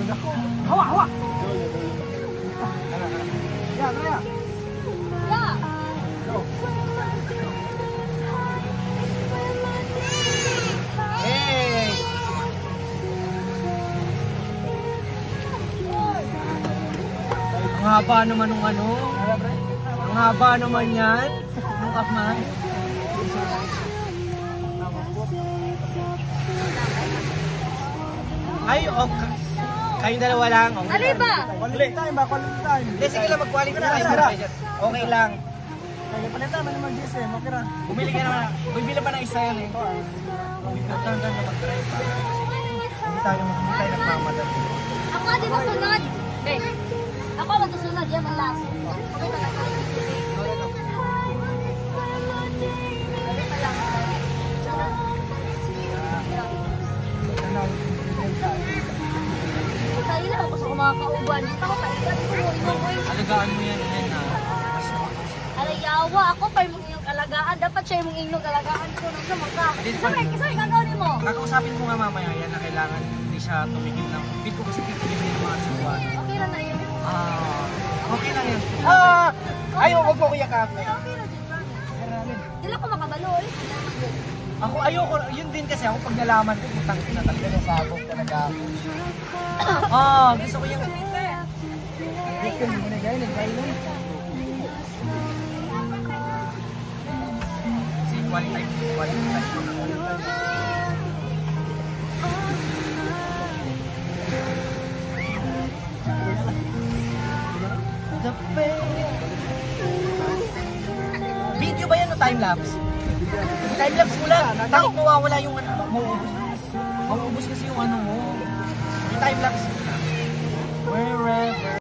Hawa, hawa. Ya, ya. Ya. Hey. Ang haba naman ng ano. Ang haba naman yan. Ang kapman. Ay, okay. Kayong dalawa lang. Okay Ano lang. ba? Quality time ba? Quality time. Hindi, sige lang, mag-quality Tara, time. tara. Okay lang. Kaya palitan mo naman GSM. Okay ra. Bumili ka naman. Bumili pa ng isa yan eh. Ikaw na mag-drive pa. Hindi tayo nagmamadali. Ako di masunod. Eh, ako matusunod. Yan ang last. Okay na lang. Sali lang ako sa kumakauban. Ako sa ilan ko. Alagaan mo yan ha. Alayawa, ako pa yung inyong alagaan. Dapat siya yung inyong alagaan ko. Nang sa mga. Kasi yung gagawin mo. Kakausapin mo nga mamaya yan na kailangan hindi siya tumigil ng feel ko kasi titigil din yung mga suwan. Okay lang na yun. Okay lang yan. Ayaw, wag mo kuya kape. Okay lang din ba? Hindi lang ko makabalo eh. Ako ayoko, yun din kasi ako pag nalaman ko, putang ina talaga nasabog talaga ako. Gusto ko yung... Gusto mo na gaya. Nag-gaya. Si quality time. Video ba yan o time-lapse? Time-lapse mo lang. Takot mawawala yung ano. Mauubos kasi yung ano mo. Time-lapse.